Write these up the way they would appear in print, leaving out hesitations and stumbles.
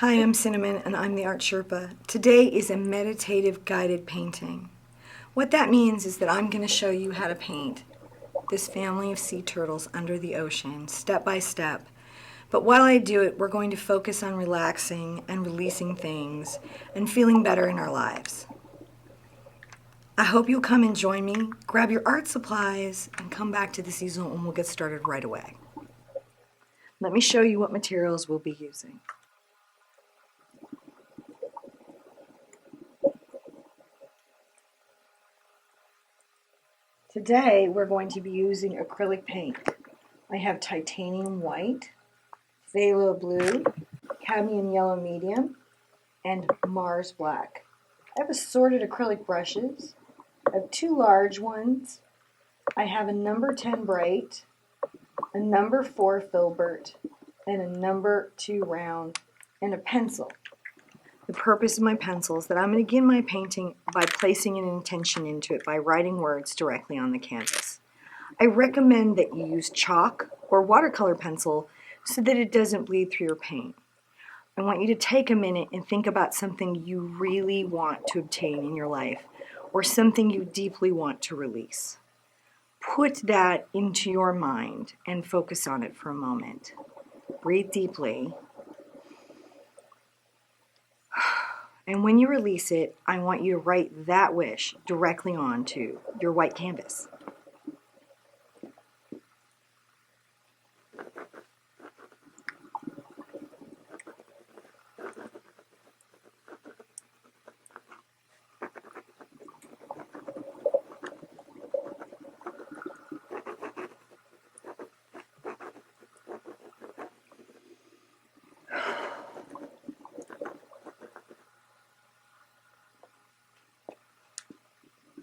Hi, I'm Cinnamon and I'm the Art Sherpa. Today is a meditative guided painting. What that means is that I'm going to show you how to paint this family of sea turtles under the ocean, step by step. But while I do it, we're going to focus on relaxing and releasing things and feeling better in our lives. I hope you'll come and join me, grab your art supplies, and come back to this easel and we'll get started right away. Let me show you what materials we'll be using. Today we're going to be using acrylic paint. I have titanium white, phthalo blue, cadmium yellow medium, and Mars black. I have assorted acrylic brushes. I have two large ones. I have a number 10 bright, a number 4 filbert, and a number 2 round, and a pencil. The purpose of my pencil is that I'm going to begin my painting by placing an intention into it by writing words directly on the canvas. I recommend that you use chalk or watercolor pencil so that it doesn't bleed through your paint. I want you to take a minute and think about something you really want to obtain in your life or something you deeply want to release. Put that into your mind and focus on it for a moment. Breathe deeply. And when you release it, I want you to write that wish directly onto your white canvas.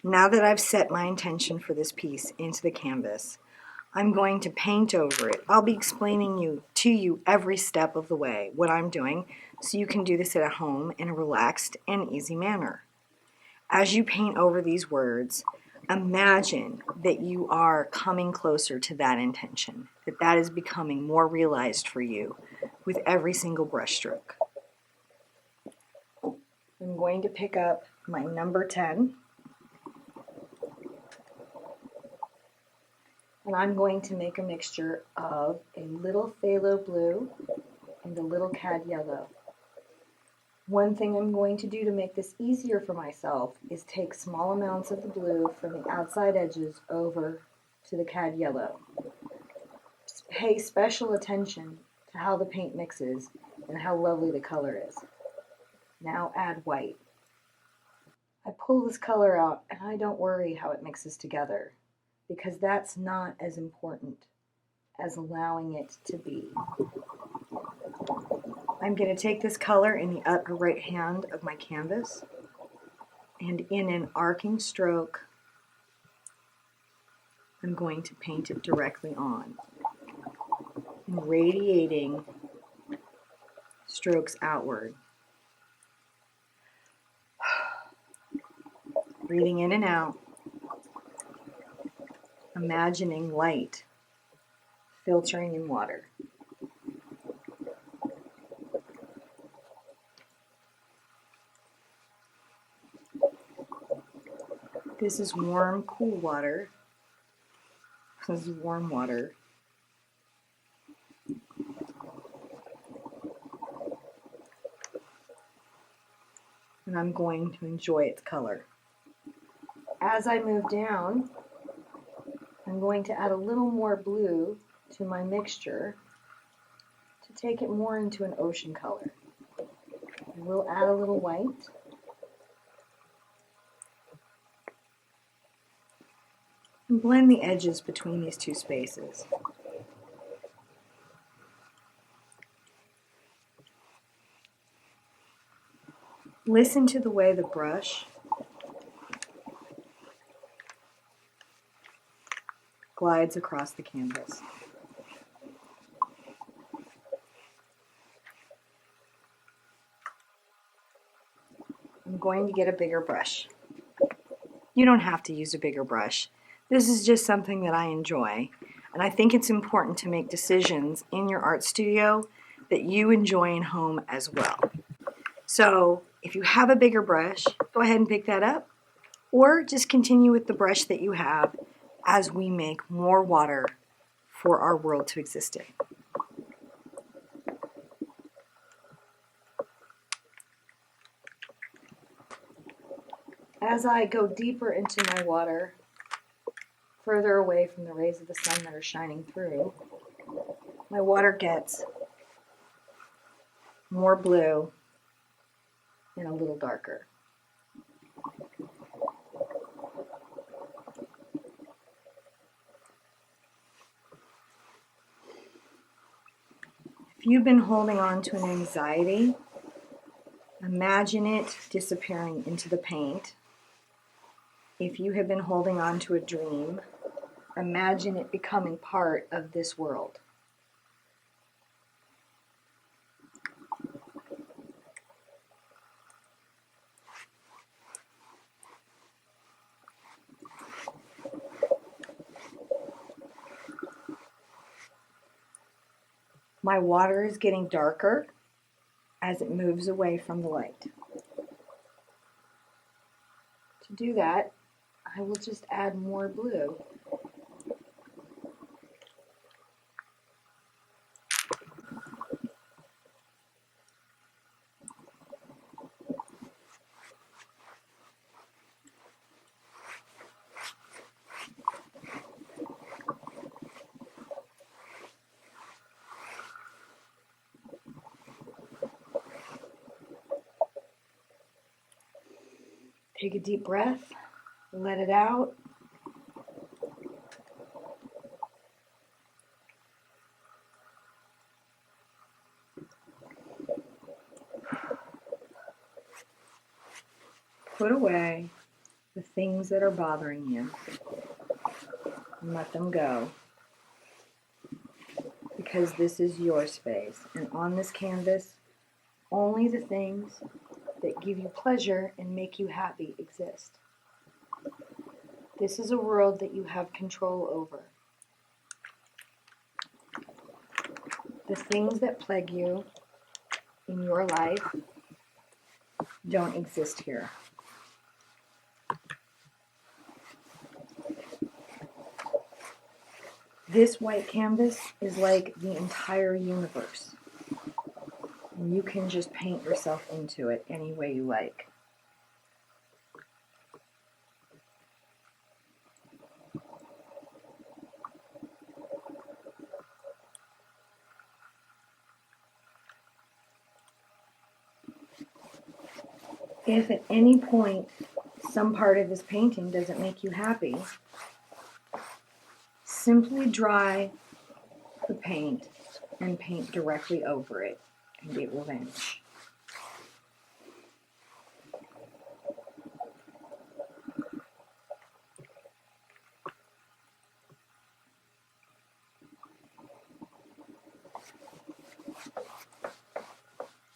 Now that I've set my intention for this piece into the canvas, I'm going to paint over it. I'll be explaining to you every step of the way what I'm doing so you can do this at home in a relaxed and easy manner. As you paint over these words, imagine that you are coming closer to that intention, that is becoming more realized for you with every single brush stroke. I'm going to pick up my number 10. And I'm going to make a mixture of a little phthalo blue and a little cad yellow. One thing I'm going to do to make this easier for myself is take small amounts of the blue from the outside edges over to the cad yellow. Pay special attention to how the paint mixes and how lovely the color is. Now add white. I pull this color out and I don't worry how it mixes together, because that's not as important as allowing it to be. I'm going to take this color in the upper right hand of my canvas and in an arcing stroke, I'm going to paint it directly on, and radiating strokes outward. Breathing in and out. Imagining light filtering in water. This is warm, cool water. This is warm water. And I'm going to enjoy its color. As I move down, I'm going to add a little more blue to my mixture to take it more into an ocean color. I will add a little white. And blend the edges between these two spaces. Listen to the way the brush glides across the canvas. I'm going to get a bigger brush. You don't have to use a bigger brush. This is just something that I enjoy, and I think it's important to make decisions in your art studio that you enjoy in home as well. So if you have a bigger brush, go ahead and pick that up, or just continue with the brush that you have as we make more water for our world to exist in. As I go deeper into my water, further away from the rays of the sun that are shining through, my water gets more blue and a little darker. If you've been holding on to an anxiety, imagine it disappearing into the paint. If you have been holding on to a dream, imagine it becoming part of this world. My water is getting darker as it moves away from the light. To do that, I will just add more blue. Take a deep breath, let it out. Put away the things that are bothering you and let them go, because this is your space, and on this canvas only the things that give you pleasure and make you happy exist. This is a world that you have control over. The things that plague you in your life don't exist here. This white canvas is like the entire universe. And you can just paint yourself into it any way you like. If at any point some part of this painting doesn't make you happy, simply dry the paint and paint directly over it, and it will vanish.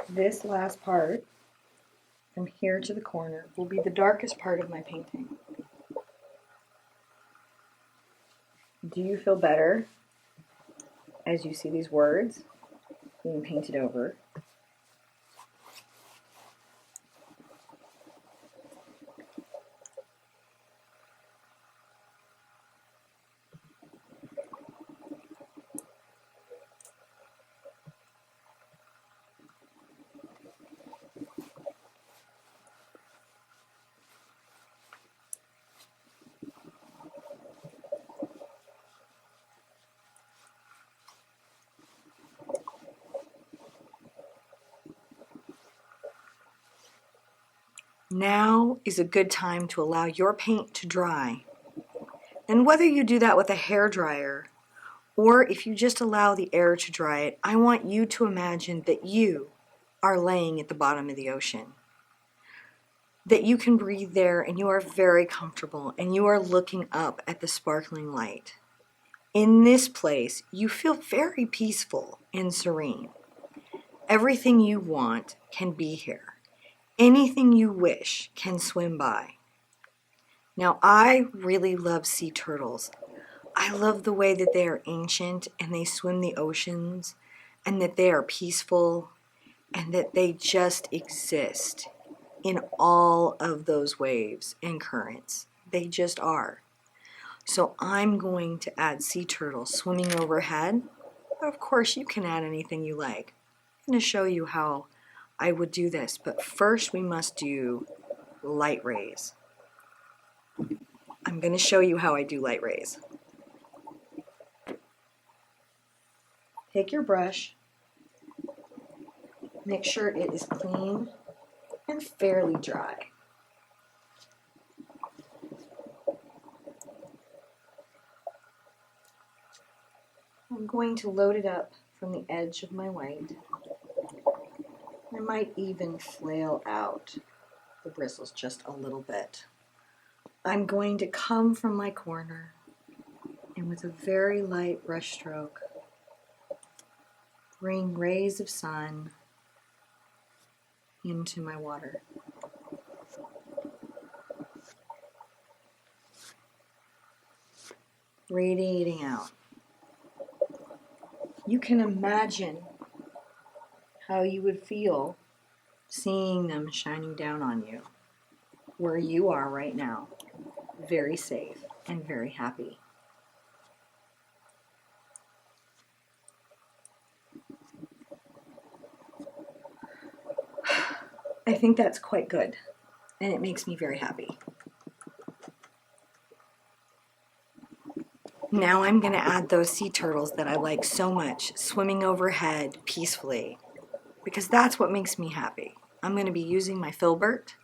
This last part, from here to the corner, will be the darkest part of my painting. Do you feel better as you see these words being painted over? Now is a good time to allow your paint to dry. And whether you do that with a hairdryer or if you just allow the air to dry it, I want you to imagine that you are laying at the bottom of the ocean. That you can breathe there and you are very comfortable and you are looking up at the sparkling light. In this place, you feel very peaceful and serene. Everything you want can be here. Anything you wish can swim by. Now, I really love sea turtles. I love the way that they are ancient and they swim the oceans and that they are peaceful and that they just exist in all of those waves and currents. They just are. So I'm going to add sea turtles swimming overhead. Of course, you can add anything you like. I'm going to show you how I would do this, but first we must do light rays. I'm going to show you how I do light rays. Take your brush, make sure it is clean and fairly dry. I'm going to load it up from the edge of my white. I might even flail out the bristles just a little bit. I'm going to come from my corner and with a very light brush stroke, bring rays of sun into my water. Radiating out. You can imagine how you would feel seeing them shining down on you where you are right now, very safe and very happy. I think that's quite good, and it makes me very happy. Now I'm going to add those sea turtles that I like so much, swimming overhead peacefully, because that's what makes me happy. I'm going to be using my Filbert,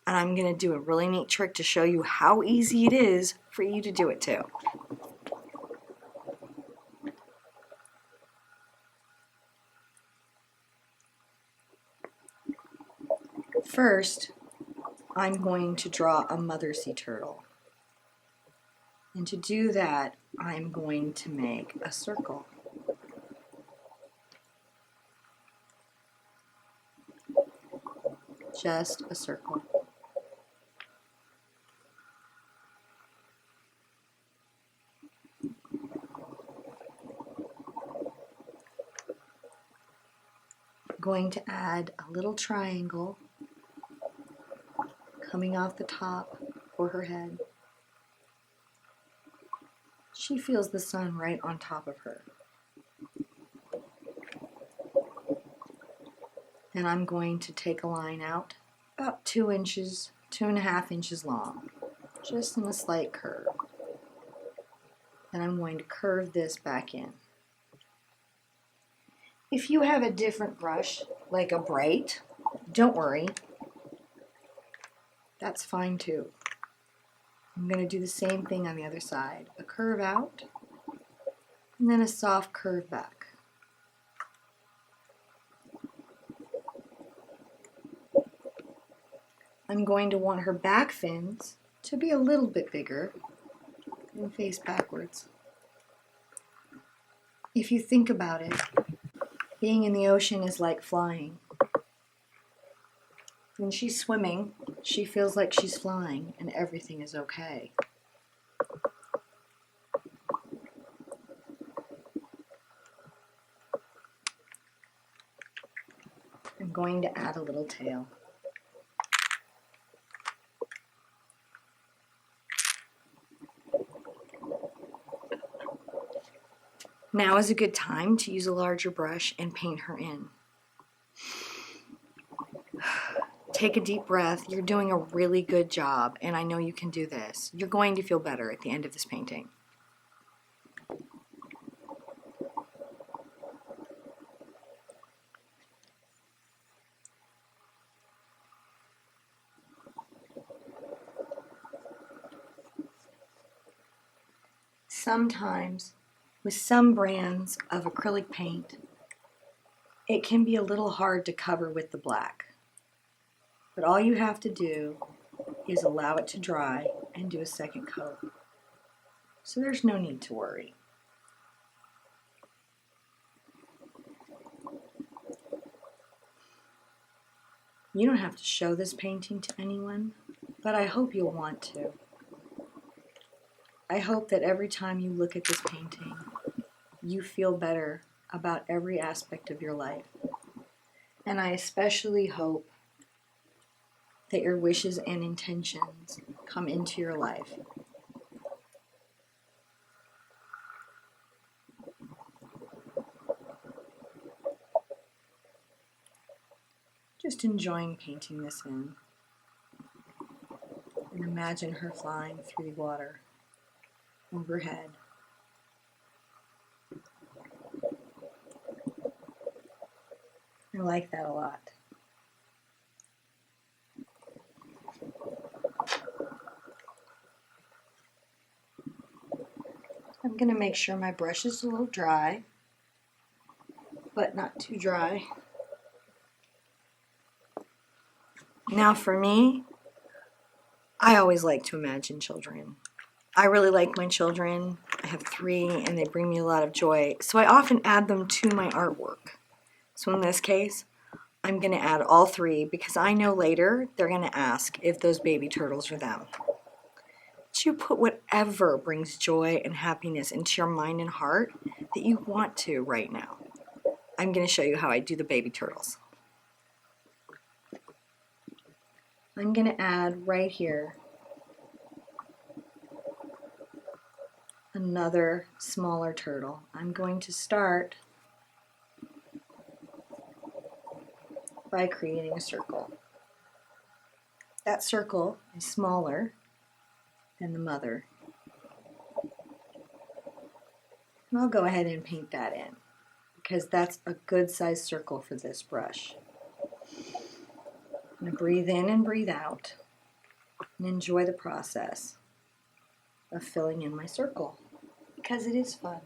and I'm going to do a really neat trick to show you how easy it is for you to do it too. First, I'm going to draw a mother sea turtle. And to do that, I'm going to make a circle. Just a circle. I'm going to add a little triangle coming off the top for her head. She feels the sun right on top of her. And I'm going to take a line out about 2 inches, 2.5 inches long, just in a slight curve. And I'm going to curve this back in. If you have a different brush, like a bright, don't worry. That's fine too. I'm going to do the same thing on the other side. A curve out, and then a soft curve back. I'm going to want her back fins to be a little bit bigger and face backwards. If you think about it, being in the ocean is like flying. When she's swimming, she feels like she's flying and everything is okay. I'm going to add a little tail. Now is a good time to use a larger brush and paint her in. Take a deep breath. You're doing a really good job, and I know you can do this. You're going to feel better at the end of this painting. Sometimes, with some brands of acrylic paint, it can be a little hard to cover with the black. But all you have to do is allow it to dry and do a second coat. So there's no need to worry. You don't have to show this painting to anyone, but I hope you'll want to. I hope that every time you look at this painting, you feel better about every aspect of your life. And I especially hope that your wishes and intentions come into your life. Just enjoying painting this in. And imagine her flying through the water overhead. I like that a lot. I'm going to make sure my brush is a little dry, but not too dry. Now for me, I always like to imagine children. I really like my children. I have 3 and they bring me a lot of joy. So I often add them to my artwork. So in this case, I'm going to add all 3 because I know later they're going to ask if those baby turtles are them. But you put whatever brings joy and happiness into your mind and heart that you want to right now. I'm going to show you how I do the baby turtles. I'm going to add right here another smaller turtle. I'm going to start by creating a circle. That circle is smaller than the mother. And I'll go ahead and paint that in because that's a good sized circle for this brush. I'm going to breathe in and breathe out and enjoy the process of filling in my circle because it is fun.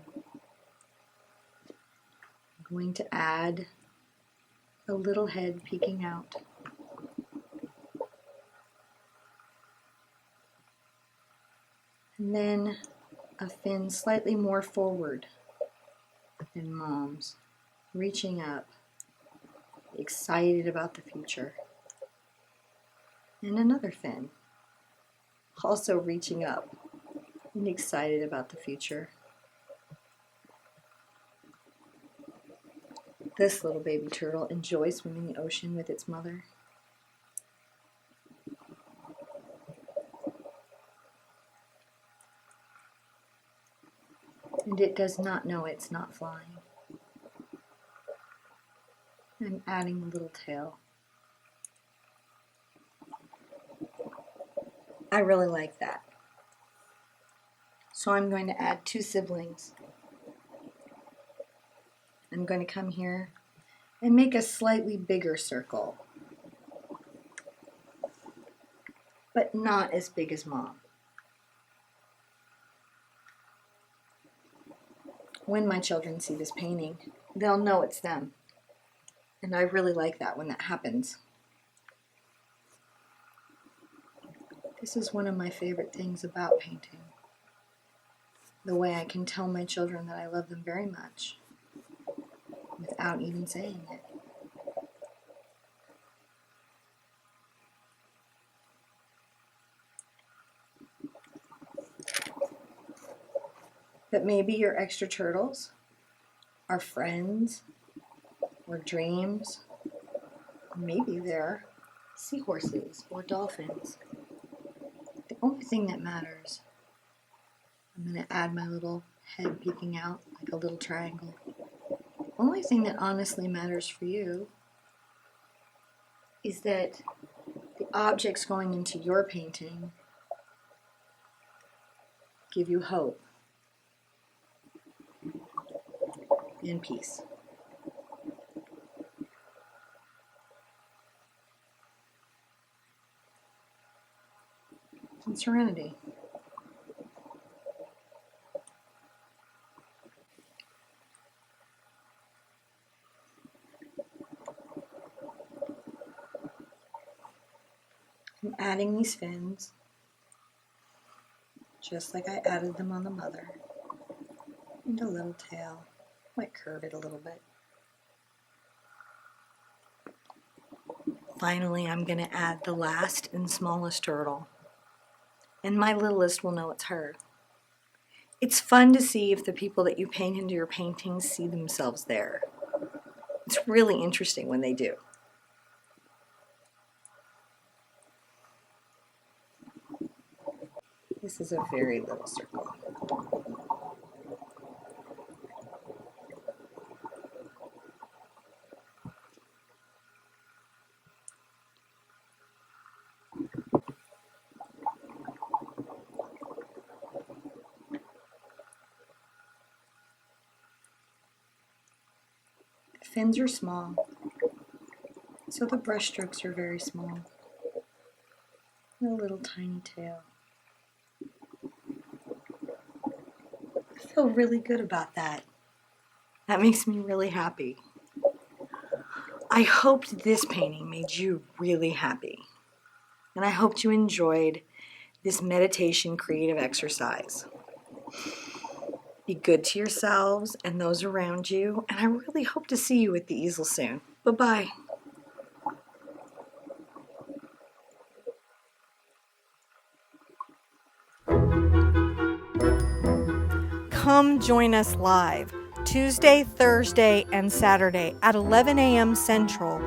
I'm going to add a little head peeking out. And then a fin slightly more forward than Mom's, reaching up, excited about the future. And another fin, also reaching up and excited about the future. This little baby turtle enjoys swimming in the ocean with its mother. And it does not know it's not flying. I'm adding a little tail. I really like that. So I'm going to add 2 siblings. I'm going to come here and make a slightly bigger circle, but not as big as Mom. When my children see this painting, they'll know it's them. And I really like that when that happens. This is one of my favorite things about painting. The way I can tell my children that I love them very much without even saying it. But maybe your extra turtles are friends or dreams. Maybe they're seahorses or dolphins. The only thing that matters, I'm going to add my little head peeking out like a little triangle. The only thing that honestly matters for you is that the objects going into your painting give you hope and peace. And serenity. I'm adding these fins just like I added them on the mother, and a little tail. Might curve it a little bit. Finally, I'm going to add the last and smallest turtle. And my littlest will know it's her. It's fun to see if the people that you paint into your paintings see themselves there. It's really interesting when they do. This is a very little circle. The fins are small, so the brush strokes are very small. And a little tiny tail. I feel really good about that. That makes me really happy. I hoped this painting made you really happy. And I hoped you enjoyed this meditation creative exercise. Be good to yourselves and those around you, and I really hope to see you at the easel soon. Bye-bye. Come join us live Tuesday, Thursday, and Saturday at 11 a.m. Central,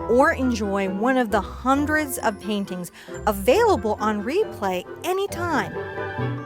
or enjoy one of the hundreds of paintings available on replay anytime.